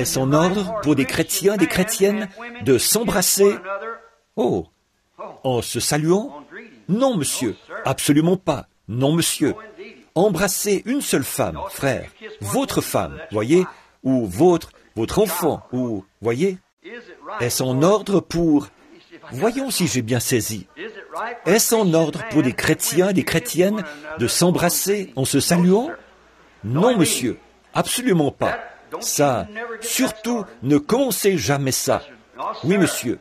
Est-ce en ordre pour des chrétiens, des chrétiennes, de s'embrasser, en se saluant? Non, monsieur, absolument pas. Non, monsieur. Embrasser une seule femme, frère, votre femme, voyez, ou votre enfant, ou, voyez. Est-ce en ordre pour... Voyons si j'ai bien saisi. Est-ce en ordre pour des chrétiens et des chrétiennes de s'embrasser en se saluant? Non, monsieur, absolument pas. Ça, surtout, ne commencez jamais ça. Oui, monsieur.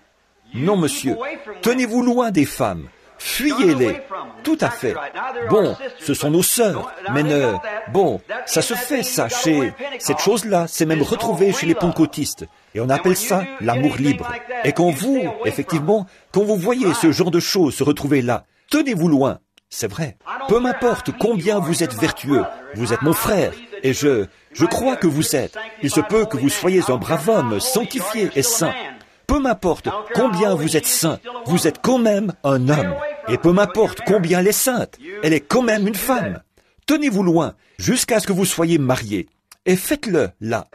Non, monsieur. Tenez-vous loin des femmes. Fuyez-les. Tout à fait. Bon, ce sont nos sœurs, mais ça se fait, ça, chez... Cette chose-là, c'est même retrouvé chez les pentecôtistes. Et on appelle ça l'amour libre. Et quand vous voyez ce genre de choses se retrouver là, tenez-vous loin. C'est vrai. Peu m'importe combien vous êtes vertueux. Vous êtes mon frère. Et je crois que vous êtes. Il se peut que vous soyez un brave homme, sanctifié et saint. Peu m'importe combien vous êtes saint, vous êtes quand même un homme. Et peu m'importe combien elle est sainte, elle est quand même une femme. Tenez-vous loin jusqu'à ce que vous soyez mariés. Et faites-le là.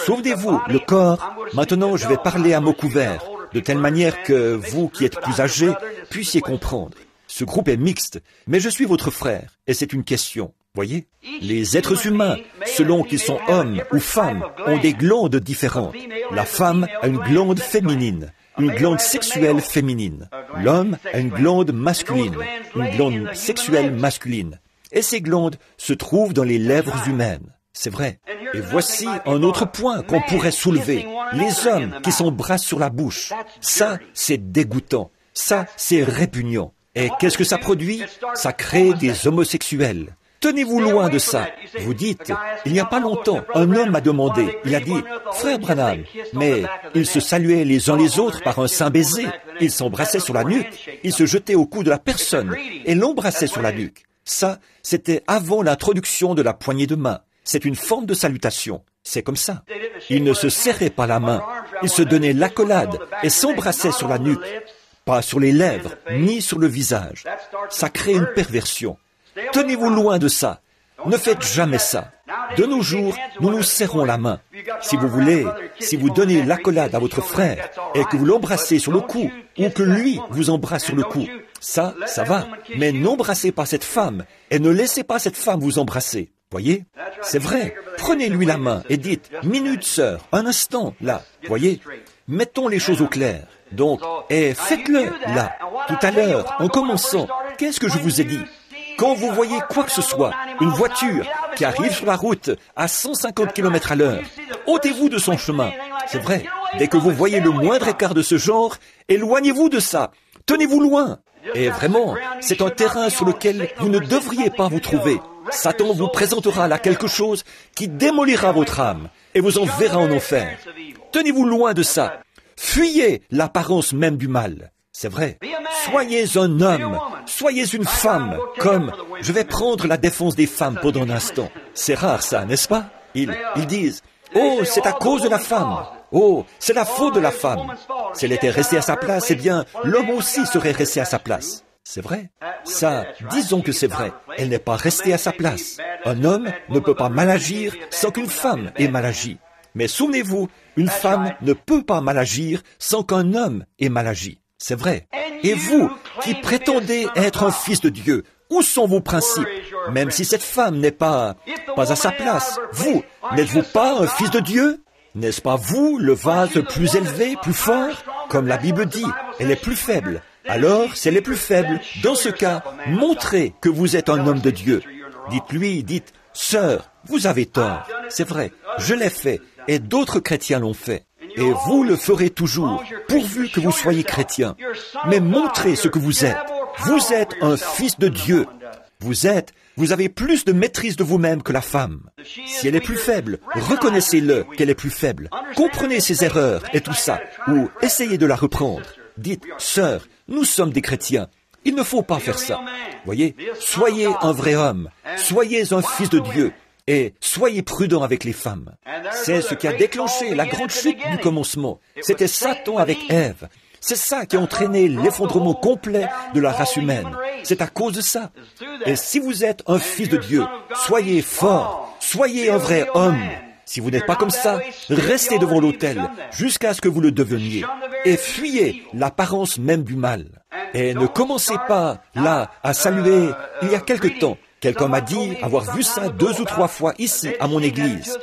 Souvenez-vous, le corps. Maintenant, je vais parler à mots couverts, de telle manière que vous qui êtes plus âgés puissiez comprendre. Ce groupe est mixte, mais je suis votre frère, et c'est une question. Voyez, les êtres humains, selon qu'ils sont hommes ou femmes, ont des glandes différentes. La femme a une glande féminine, une glande sexuelle féminine. L'homme a une glande masculine, une glande sexuelle masculine. Et ces glandes se trouvent dans les lèvres humaines. C'est vrai. Et voici un autre point qu'on pourrait soulever. Les hommes qui s'embrassent sur la bouche. Ça, c'est dégoûtant. Ça, c'est répugnant. Et qu'est-ce que ça produit? Ça crée des homosexuels. Tenez-vous loin de ça. Vous dites, il n'y a pas longtemps, un homme m'a demandé, il a dit, frère Branham, mais ils se saluaient les uns les autres par un saint baiser, ils s'embrassaient sur la nuque, ils se jetaient au cou de la personne et l'embrassaient sur la nuque. Ça, c'était avant l'introduction de la poignée de main. C'est une forme de salutation. C'est comme ça. Ils ne se serraient pas la main, ils se donnaient l'accolade et s'embrassaient sur la nuque, pas sur les lèvres, ni sur le visage. Ça crée une perversion. Tenez-vous loin de ça. Ne faites jamais ça. De nos jours, nous nous serrons la main. Si vous voulez, si vous donnez l'accolade à votre frère et que vous l'embrassez sur le cou, ou que lui vous embrasse sur le cou, ça va. Mais n'embrassez pas cette femme et ne laissez pas cette femme vous embrasser. Voyez? C'est vrai. Prenez-lui la main et dites, minute sœur, un instant, là. Voyez? Mettons les choses au clair. Donc, et faites-le, là. Tout à l'heure, en commençant, qu'est-ce que je vous ai dit? Quand vous voyez quoi que ce soit, une voiture qui arrive sur la route à 150 km à l'heure, ôtez-vous de son chemin. C'est vrai. Dès que vous voyez le moindre écart de ce genre, éloignez-vous de ça. Tenez-vous loin. Et vraiment, c'est un terrain sur lequel vous ne devriez pas vous trouver. Satan vous présentera là quelque chose qui démolira votre âme et vous enverra en enfer. Tenez-vous loin de ça. Fuyez l'apparence même du mal. C'est vrai. Soyez un homme, soyez une femme, comme... Je vais prendre la défense des femmes pendant un instant. C'est rare ça, n'est-ce pas? Ils disent, oh, c'est à cause de la femme. Oh, c'est la faute de la femme. Si elle était restée à sa place, eh bien, l'homme aussi serait resté à sa place. C'est vrai. Ça, disons que c'est vrai. Elle n'est pas restée à sa place. Un homme ne peut pas mal agir sans qu'une femme ait mal agi. Mais souvenez-vous, une femme ne peut pas mal agir sans qu'un homme ait mal agi. C'est vrai. Et vous, qui prétendez être un fils de Dieu, où sont vos principes? Même si cette femme n'est pas à sa place, vous, n'êtes-vous pas un fils de Dieu? N'est-ce pas vous, le vase plus élevé, plus fort? Comme la Bible dit, elle est plus faible. Alors, si elle est plus faible, dans ce cas, montrez que vous êtes un homme de Dieu. Dites, sœur, vous avez tort. C'est vrai, je l'ai fait, et d'autres chrétiens l'ont fait. Et vous le ferez toujours, pourvu que vous soyez chrétien. Mais montrez ce que vous êtes. Vous êtes un fils de Dieu. Vous avez plus de maîtrise de vous-même que la femme. Si elle est plus faible, reconnaissez-le qu'elle est plus faible. Comprenez ses erreurs et tout ça, ou essayez de la reprendre. Dites, sœur, nous sommes des chrétiens. Il ne faut pas faire ça. Voyez, soyez un vrai homme. Soyez un fils de Dieu. Et soyez prudents avec les femmes. C'est ce qui a déclenché la grande chute du commencement. C'était Satan avec Ève. C'est ça qui a entraîné l'effondrement complet de la race humaine. C'est à cause de ça. Et si vous êtes un fils de Dieu, soyez fort, soyez un vrai homme. Si vous n'êtes pas comme ça, restez devant l'autel jusqu'à ce que vous le deveniez et fuyez l'apparence même du mal. Et ne commencez pas, là, à saluer. Il y a quelque temps, quelqu'un m'a dit avoir vu ça 2 ou 3 fois ici, à mon église.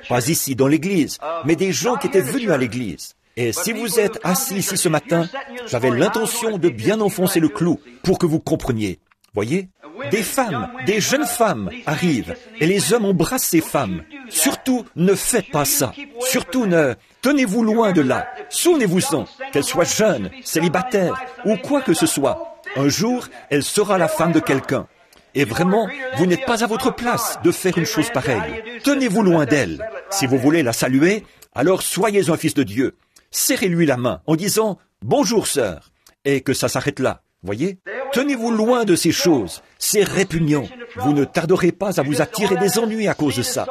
Pas ici dans l'église, mais des gens qui étaient venus à l'église. Et si vous êtes assis ici ce matin, j'avais l'intention de bien enfoncer le clou pour que vous compreniez. Voyez, des femmes, des jeunes femmes arrivent et les hommes embrassent ces femmes. Surtout, ne faites pas ça. Surtout, tenez-vous loin de là. Souvenez-vous-en, qu'elle soit jeune, célibataire ou quoi que ce soit. Un jour, elle sera la femme de quelqu'un. Et vraiment, vous n'êtes pas à votre place de faire une chose pareille. Tenez-vous loin d'elle. Si vous voulez la saluer, alors soyez un fils de Dieu. Serrez-lui la main en disant « Bonjour, sœur » et que ça s'arrête là. Voyez? Tenez-vous loin de ces choses. C'est répugnant. Vous ne tarderez pas à vous attirer des ennuis à cause de ça.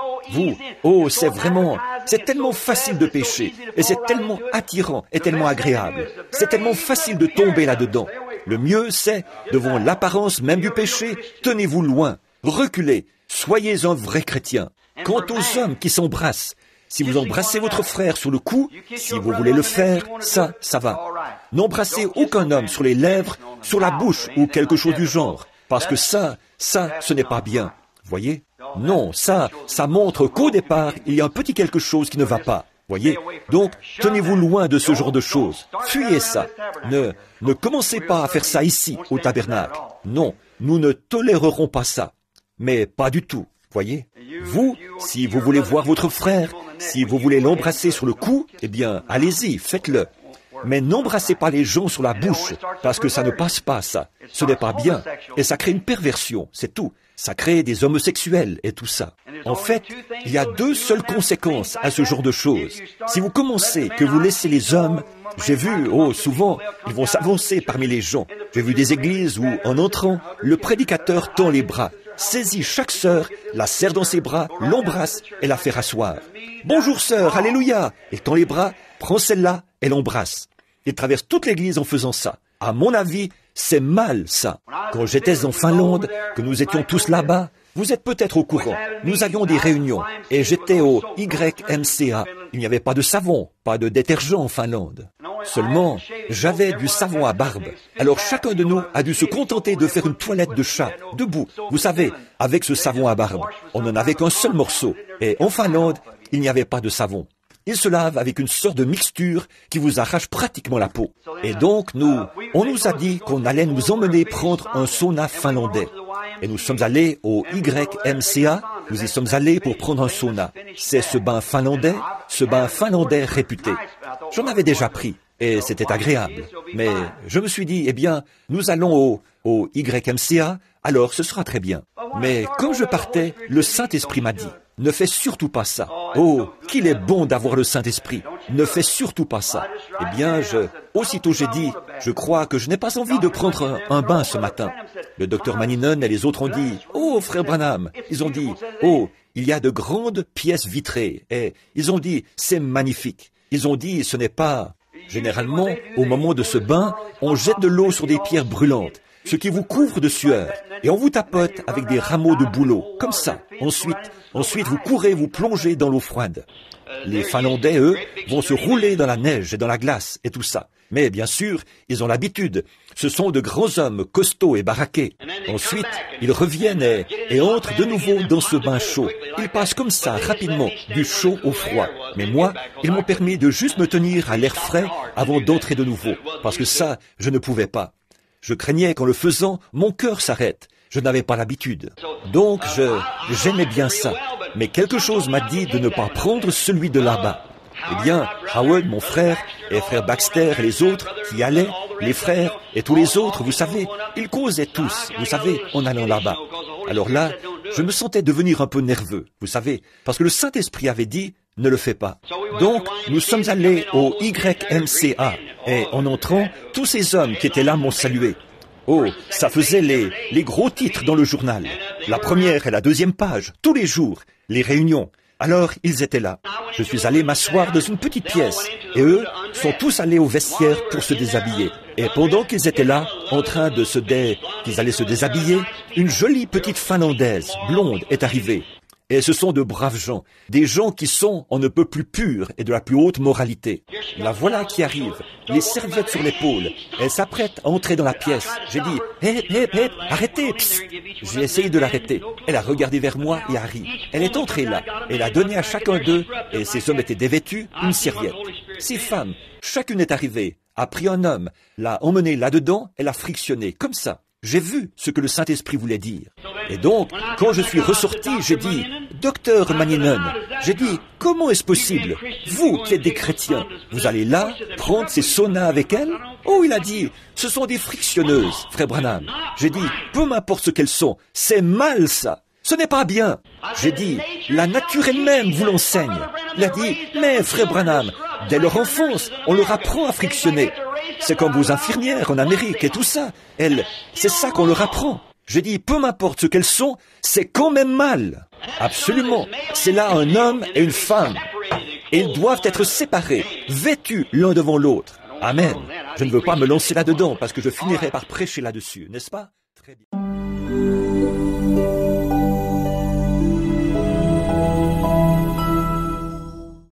C'est tellement facile de pécher. Et c'est tellement attirant et tellement agréable. C'est tellement facile de tomber là-dedans. Le mieux, c'est, devant l'apparence même du péché, tenez-vous loin. Reculez. Soyez un vrai chrétien. Quant aux hommes qui s'embrassent, si vous embrassez votre frère sur le cou, si vous voulez le faire, ça va. N'embrassez aucun homme sur les lèvres, sur la bouche ou quelque chose du genre, parce que ça, ce n'est pas bien. Voyez? Non, ça montre qu'au départ, il y a un petit quelque chose qui ne va pas. Voyez? Donc, tenez-vous loin de ce genre de choses. Fuyez ça. Ne commencez pas à faire ça ici, au tabernacle. Non, nous ne tolérerons pas ça. Mais pas du tout. Voyez? Vous, si vous voulez voir votre frère, si vous voulez l'embrasser sur le cou, eh bien, allez-y, faites-le. Mais n'embrassez pas les gens sur la bouche, parce que ça ne passe pas, ça. Ce n'est pas bien. Et ça crée une perversion, c'est tout. Ça crée des homosexuels et tout ça. En fait, il y a 2 seules conséquences à ce genre de choses. Si vous commencez que vous laissez les hommes, j'ai vu, souvent, ils vont s'avancer parmi les gens. J'ai vu des églises où, en entrant, le prédicateur tend les bras, saisit chaque sœur, la serre dans ses bras, l'embrasse et la fait rasseoir. « Bonjour sœur, alléluia !» Il tend les bras, prend celle-là et l'embrasse. Il traverse toute l'église en faisant ça. À mon avis, c'est mal ça. Quand j'étais en Finlande, que nous étions tous là-bas, vous êtes peut-être au courant, nous avions des réunions et j'étais au YMCA. Il n'y avait pas de savon, pas de détergent en Finlande. Seulement, j'avais du savon à barbe. Alors chacun de nous a dû se contenter de faire une toilette de chat, debout. Vous savez, avec ce savon à barbe, on n'en avait qu'un seul morceau. Et en Finlande, il n'y avait pas de savon. Il se lave avec une sorte de mixture qui vous arrache pratiquement la peau. Et donc, on nous a dit qu'on allait nous emmener prendre un sauna finlandais. Et nous sommes allés au YMCA, nous y sommes allés pour prendre un sauna. C'est ce bain finlandais réputé. J'en avais déjà pris, et c'était agréable. Mais je me suis dit, eh bien, nous allons au YMCA, alors ce sera très bien. Mais comme je partais, le Saint-Esprit m'a dit, ne fais surtout pas ça. Oh, qu'il est bon d'avoir le Saint-Esprit. Ne fais surtout pas ça. Eh bien, aussitôt j'ai dit, je crois que je n'ai pas envie de prendre un bain ce matin. Le docteur Maninen et les autres ont dit, oh, frère Branham. Ils ont dit, oh, il y a de grandes pièces vitrées. Et ils ont dit, c'est magnifique. Ils ont dit, ce n'est pas... Généralement, au moment de ce bain, on jette de l'eau sur des pierres brûlantes, ce qui vous couvre de sueur, et on vous tapote avec des rameaux de bouleau, comme ça. Ensuite, vous courez, vous plongez dans l'eau froide. Les Finlandais, eux, vont se rouler dans la neige et dans la glace et tout ça. Mais bien sûr, ils ont l'habitude. Ce sont de grands hommes costauds et baraqués. Ensuite, ils reviennent et entrent de nouveau dans ce bain chaud. Ils passent comme ça, rapidement, du chaud au froid. Mais moi, ils m'ont permis de juste me tenir à l'air frais avant d'entrer de nouveau. Parce que ça, je ne pouvais pas. Je craignais qu'en le faisant, mon cœur s'arrête. Je n'avais pas l'habitude. Donc, j'aimais bien ça. Mais quelque chose m'a dit de ne pas prendre celui de là-bas. Eh bien, Howard, mon frère, et frère Baxter et les autres qui allaient, les frères et tous les autres, vous savez, ils causaient tous, vous savez, en allant là-bas. Alors là, je me sentais devenir un peu nerveux, vous savez, parce que le Saint-Esprit avait dit, ne le fais pas. Donc, nous sommes allés au YMCA, et en entrant, tous ces hommes qui étaient là m'ont salué. Oh, ça faisait les gros titres dans le journal. La première et la deuxième page, tous les jours, les réunions. Alors, ils étaient là. Je suis allé m'asseoir dans une petite pièce, et eux sont tous allés au vestiaire pour se déshabiller. Et pendant qu'ils étaient là, en train qu'ils allaient se déshabiller, une jolie petite Finlandaise, blonde, est arrivée. Et ce sont de braves gens, des gens qui sont on ne peut plus purs et de la plus haute moralité. La voilà qui arrive, les serviettes sur l'épaule. Elle s'apprête à entrer dans la pièce. J'ai dit, hé, arrêtez, psst. J'ai essayé de l'arrêter. Elle a regardé vers moi et a ri. Elle est entrée là. Elle a donné à chacun d'eux, et ces hommes étaient dévêtus, une serviette. 6 femmes, chacune est arrivée, a pris un homme, l'a emmené là-dedans, elle a frictionné, comme ça. J'ai vu ce que le Saint-Esprit voulait dire. Et donc, quand je suis ressorti, j'ai dit, « Docteur Mannion, j'ai dit, comment est-ce possible? Vous qui êtes des chrétiens, vous allez là, prendre ces saunas avec elles ?» Oh, il a dit, « Ce sont des frictionneuses, frère Branham. » J'ai dit, « Peu m'importe ce qu'elles sont, c'est mal ça. Ce n'est pas bien. » J'ai dit, « La nature elle-même vous l'enseigne. » Il a dit, « Mais, frère Branham, dès leur enfance, on leur apprend à frictionner. C'est comme vos infirmières en Amérique et tout ça. Elles, c'est ça qu'on leur apprend. » J'ai dit, peu m'importe ce qu'elles sont, c'est quand même mal. Absolument. C'est là un homme et une femme. Et ils doivent être séparés, vêtus l'un devant l'autre. Amen. Je ne veux pas me lancer là-dedans parce que je finirai par prêcher là-dessus, n'est-ce pas? Très bien.